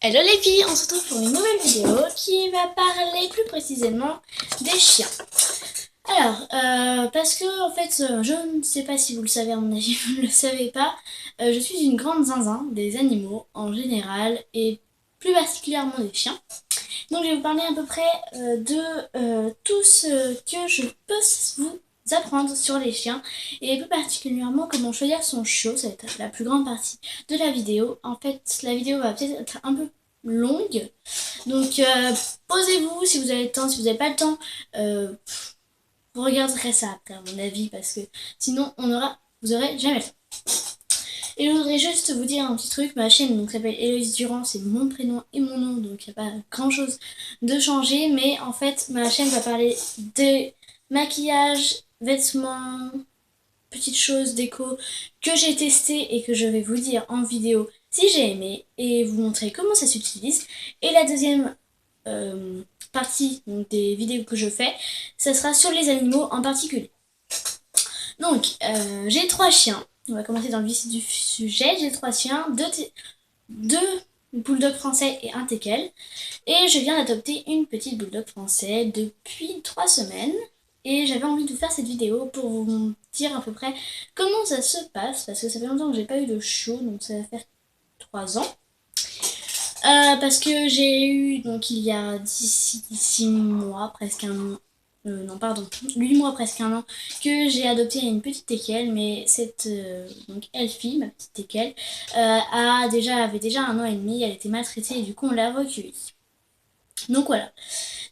Hello les filles, on se retrouve pour une nouvelle vidéo qui va parler plus précisément des chiens. Alors, parce que en fait, je ne sais pas si vous le savez, à mon avis vous ne le savez pas, je suis une grande zinzin des animaux en général et plus particulièrement des chiens. Donc je vais vous parler à peu près de tout ce que je peux vous apprendre sur les chiens et plus particulièrement comment choisir son chiot. Ça va être la plus grande partie de la vidéo. En fait, la vidéo va peut-être être un peu longue, donc posez-vous si vous avez le temps. Si vous n'avez pas le temps, vous regarderez ça après à mon avis, parce que sinon vous aurez jamais le temps. Et je voudrais juste vous dire un petit truc, ma chaîne donc s'appelle Héloïse Durand, c'est mon prénom et mon nom, donc il n'y a pas grand chose de changer, mais en fait ma chaîne va parler de maquillage, vêtements, petites choses déco que j'ai testé et que je vais vous dire en vidéo si j'ai aimé et vous montrer comment ça s'utilise. Et la deuxième partie donc, des vidéos que je fais, ça sera sur les animaux en particulier. Donc j'ai 3 chiens. On va commencer dans le vif du sujet. J'ai 3 chiens, 2 bulldogs français et un teckel. Et je viens d'adopter une petite bulldog français depuis 3 semaines. Et j'avais envie de vous faire cette vidéo pour vous dire à peu près comment ça se passe. Parce que ça fait longtemps que j'ai pas eu de chiot, donc ça va faire 3 ans. Parce que j'ai eu, donc il y a 6 mois, presque un an, non pardon, 8 mois, presque un an, que j'ai adopté une petite teckel, mais cette donc Elfie, ma petite teckel, avait déjà 1 an et demi, elle était maltraitée et du coup on l'a recueillie. Donc voilà.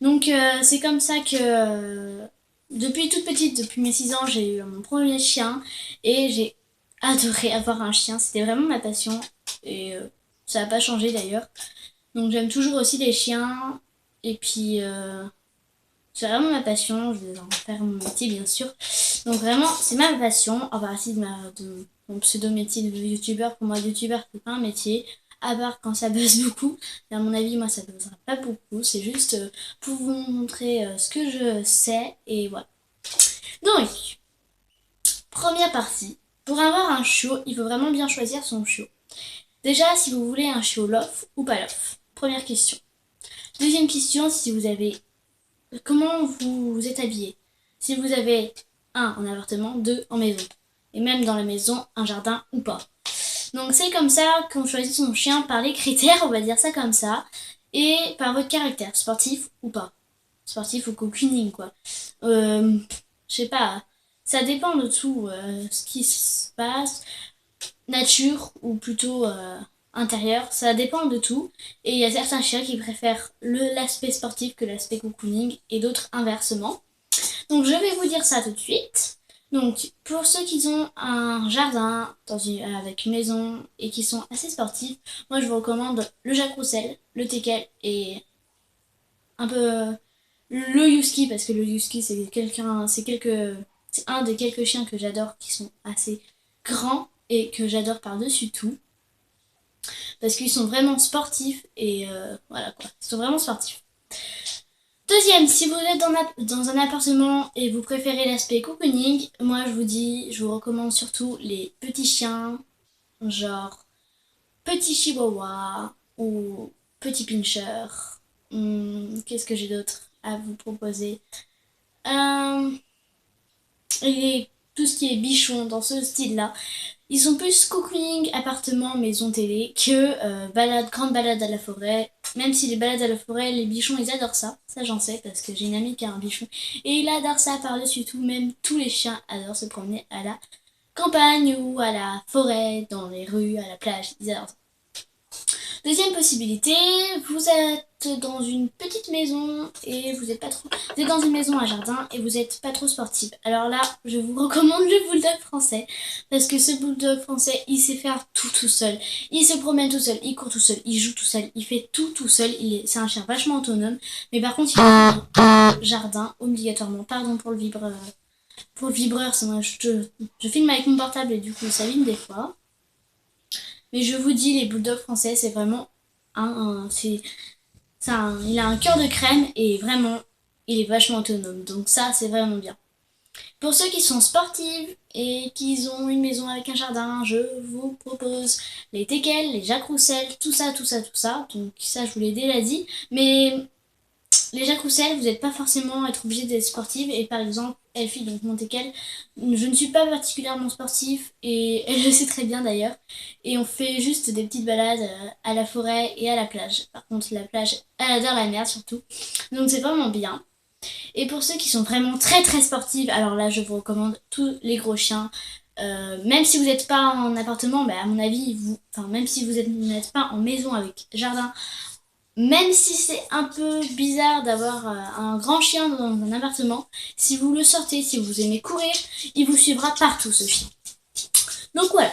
Donc c'est comme ça que depuis toute petite, depuis mes 6 ans, j'ai eu mon premier chien et j'ai adoré avoir un chien. C'était vraiment ma passion et ça n'a pas changé d'ailleurs. Donc j'aime toujours aussi les chiens et puis c'est vraiment ma passion. Je vais en faire mon métier bien sûr. Donc vraiment c'est ma passion. Enfin si de mon pseudo métier de youtubeur, pour moi youtubeur c'est pas un métier. À part quand ça buzz beaucoup. Et à mon avis, moi, ça buzzera pas beaucoup. C'est juste pour vous montrer ce que je sais. Et voilà. Donc, première partie. Pour avoir un chiot, il faut vraiment bien choisir son chiot. Déjà, si vous voulez un chiot lof ou pas lof. Première question. Deuxième question, si vous avez... Comment vous êtes habillé. Si vous avez 1 en appartement, 2 en maison. Et même dans la maison, un jardin ou pas. Donc c'est comme ça qu'on choisit son chien, par les critères, on va dire ça comme ça, et par votre caractère, sportif ou pas. Sportif ou cocooning quoi. Je sais pas, ça dépend de tout, ce qui se passe, nature ou plutôt intérieur, ça dépend de tout. Et il y a certains chiens qui préfèrent l'aspect sportif que l'aspect cocooning et d'autres inversement. Donc je vais vous dire ça tout de suite. Donc pour ceux qui ont un jardin avec une maison et qui sont assez sportifs, moi je vous recommande le Jack Roussel, le teckel et un peu le Husky, parce que le Husky c'est un des quelques chiens que j'adore qui sont assez grands et que j'adore par-dessus tout. Parce qu'ils sont vraiment sportifs et voilà quoi, ils sont vraiment sportifs. Deuxième, si vous êtes dans un appartement et vous préférez l'aspect cocooning, moi je vous recommande surtout les petits chiens, genre petit chihuahua ou petit pincher. Qu'est-ce que j'ai d'autre à vous proposer? Et tout ce qui est bichon dans ce style-là. Ils sont plus cocooning, appartement, maison, télé que grande balade à la forêt. Même si les balades à la forêt, les bichons, ils adorent ça. Ça, j'en sais parce que j'ai une amie qui a un bichon. Et il adore ça par-dessus tout. Même tous les chiens adorent se promener à la campagne ou à la forêt, dans les rues, à la plage. Ils adorent ça. Deuxième possibilité, vous êtes dans une petite maison et vous êtes dans une maison à jardin et vous n'êtes pas trop sportif. Alors là, je vous recommande le bulldog français parce que ce bulldog français, il sait faire tout seul. Il se promène tout seul, il court tout seul, il joue tout seul, il fait tout seul. C'est un chien vachement autonome, mais par contre, il a un jardin obligatoirement. Pardon pour le vibreur. Pour le vibreur, je filme avec mon portable et du coup, ça vibre des fois. Mais je vous dis, les bulldogs français, c'est vraiment il a un cœur de crème et vraiment, il est vachement autonome. Donc ça, c'est vraiment bien. Pour ceux qui sont sportifs et qui ont une maison avec un jardin, je vous propose les teckels, les Jacques Roussel, tout ça, tout ça, tout ça. Donc ça, je vous l'ai déjà dit. Mais les Jacques Roussel, vous n'êtes pas forcément être obligé d'être sportive. Et par exemple, Elfie, donc mon teckel, je ne suis pas particulièrement sportif et elle le sait très bien d'ailleurs. Et on fait juste des petites balades à la forêt et à la plage. Par contre, la plage, elle adore la mer surtout. Donc c'est vraiment bien. Et pour ceux qui sont vraiment très très sportifs, alors là je vous recommande tous les gros chiens. Même si vous n'êtes pas en appartement, bah, à mon avis, même si vous n'êtes pas en maison avec jardin, même si c'est un peu bizarre d'avoir un grand chien dans un appartement, si vous le sortez, si vous aimez courir, il vous suivra partout ce chien. Donc voilà.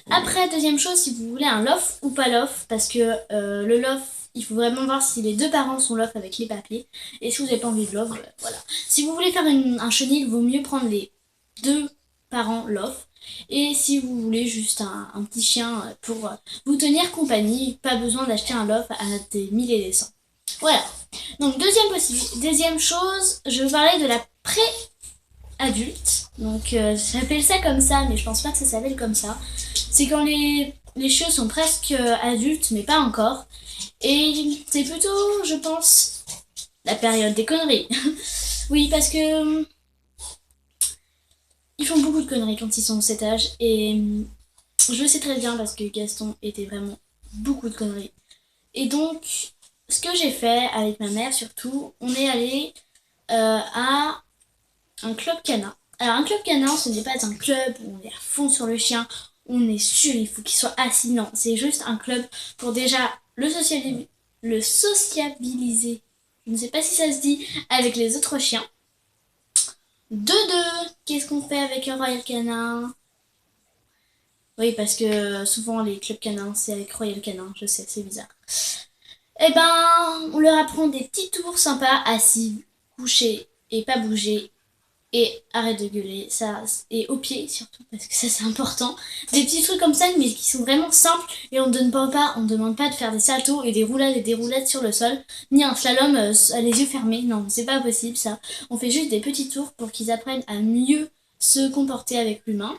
Après, deuxième chose, si vous voulez un loft ou pas loft, parce que le loft, il faut vraiment voir si les deux parents sont loft avec les papiers. Et si vous n'avez pas envie de loft, voilà. Si vous voulez faire un chenil, il vaut mieux prendre les deux parents loft. Et si vous voulez juste un petit chien pour vous tenir compagnie, pas besoin d'acheter un loft à des milliers et des cents. Voilà. Donc deuxième chose, je vais vous parler de la pré-adulte. Donc j'appelle ça comme ça, mais je pense pas que ça s'appelle comme ça. C'est quand les chiots sont presque adultes, mais pas encore. Et c'est plutôt, je pense, la période des conneries. Oui, parce que ils font beaucoup de conneries quand ils sont de cet âge. Et je le sais très bien parce que Gaston était vraiment beaucoup de conneries. Et donc, ce que j'ai fait avec ma mère surtout, on est allé à un club canin. Alors un club canin, ce n'est pas un club où on est à fond sur le chien, on est sûr, il faut qu'il soit assis. Non, c'est juste un club pour déjà le sociabiliser. Je ne sais pas si ça se dit, avec les autres chiens. De deux, qu'est-ce qu'on fait avec un Royal Canin? Oui, parce que souvent les clubs canins, c'est avec Royal Canin, je sais, c'est bizarre. Eh ben, on leur apprend des petits tours sympas, assis, couchés et pas bouger. Et arrête de gueuler, ça, et au pied surtout, parce que ça c'est important. Des petits trucs comme ça, mais qui sont vraiment simples, et on ne demande pas de faire des saltos et des roulades sur le sol, ni un slalom à les yeux fermés, non, c'est pas possible ça. On fait juste des petits tours pour qu'ils apprennent à mieux se comporter avec l'humain.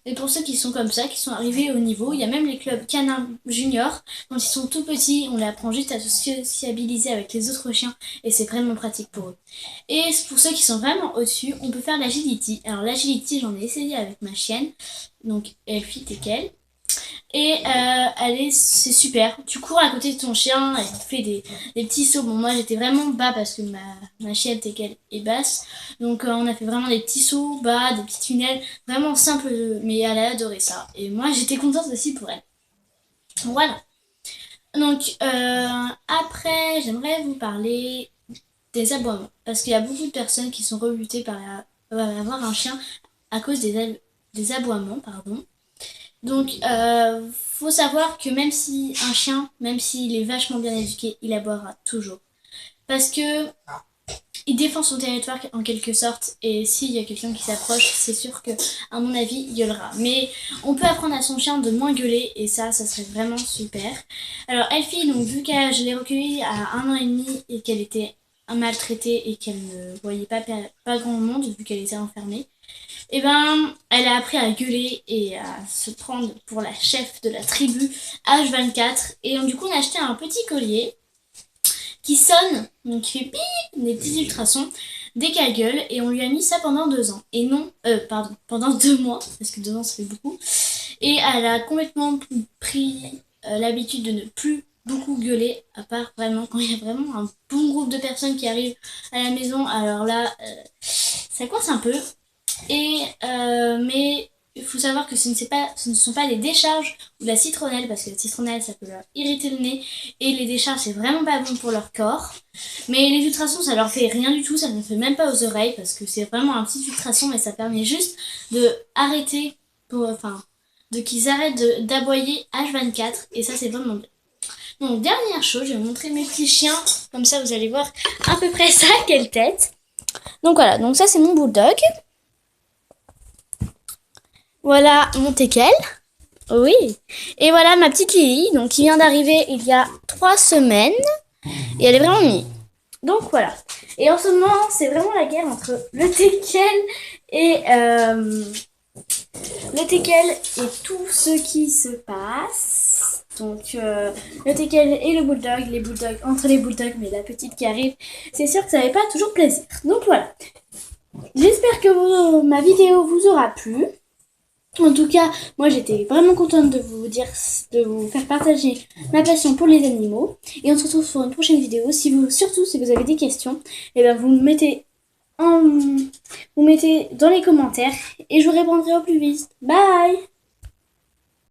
Et pour ceux qui sont comme ça, qui sont arrivés au niveau, il y a même les clubs canins juniors. Quand ils sont tout petits, on les apprend juste à se sociabiliser avec les autres chiens et c'est vraiment pratique pour eux. Et pour ceux qui sont vraiment au-dessus, on peut faire l'agility. Alors l'agility, j'en ai essayé avec ma chienne, donc Elfie Teckel. Et c'est super. Tu cours à côté de ton chien et tu fais des petits sauts. Bon, moi j'étais vraiment bas parce que ma chienne Teckel est basse. Donc on a fait vraiment des petits sauts bas, des petits tunnels. Vraiment simple, mais elle a adoré ça. Et moi j'étais contente aussi pour elle. Voilà. Donc après, j'aimerais vous parler des aboiements. Parce qu'il y a beaucoup de personnes qui sont rebutées par avoir un chien à cause des aboiements, pardon. Donc, faut savoir que même si un chien, même s'il est vachement bien éduqué, il aboiera toujours. Parce que il défend son territoire en quelque sorte, et s'il y a quelqu'un qui s'approche, c'est sûr que, à mon avis, il gueulera. Mais on peut apprendre à son chien de moins gueuler, et ça serait vraiment super. Alors, Elfie, donc vu que je l'ai recueillie à 1 an et demi, et qu'elle était maltraitée, et qu'elle ne voyait pas grand monde, vu qu'elle était enfermée, et ben, elle a appris à gueuler et à se prendre pour la chef de la tribu H24. Et du coup, on a acheté un petit collier qui sonne, donc qui fait pip, des petits ultrasons dès qu'elle gueule. Et on lui a mis ça pendant 2 ans. Et non, pendant 2 mois, parce que 2 ans ça fait beaucoup. Et elle a complètement pris l'habitude de ne plus beaucoup gueuler, à part vraiment quand il y a vraiment un bon groupe de personnes qui arrivent à la maison. Alors là, ça coince un peu. Mais il faut savoir que ce ne sont pas les décharges ou la citronnelle, parce que la citronnelle ça peut leur irriter le nez, et les décharges c'est vraiment pas bon pour leur corps. Mais les ultrasons ça leur fait rien du tout, ça ne fait même pas aux oreilles, parce que c'est vraiment un petit ultrason, mais ça permet juste de arrêter, de qu'ils arrêtent d'aboyer H24, et ça c'est vraiment bien. Donc dernière chose, je vais vous montrer mes petits chiens, comme ça vous allez voir à peu près ça, quelle tête. Donc voilà, donc ça c'est mon bulldog. Voilà mon teckel. Oui. Et voilà ma petite Lily, donc qui vient d'arriver il y a 3 semaines. Et elle est vraiment mignonne. Donc voilà. Et en ce moment, c'est vraiment la guerre entre le teckel et tout ce qui se passe. Donc le teckel et le bulldog, entre les bulldogs, mais la petite qui arrive, c'est sûr que ça n'avait pas toujours plaisir. Donc voilà. J'espère que ma vidéo vous aura plu. En tout cas, moi j'étais vraiment contente de vous faire partager ma passion pour les animaux. Et on se retrouve pour une prochaine vidéo. Surtout si vous avez des questions, et ben vous mettez dans les commentaires et je vous répondrai au plus vite. Bye!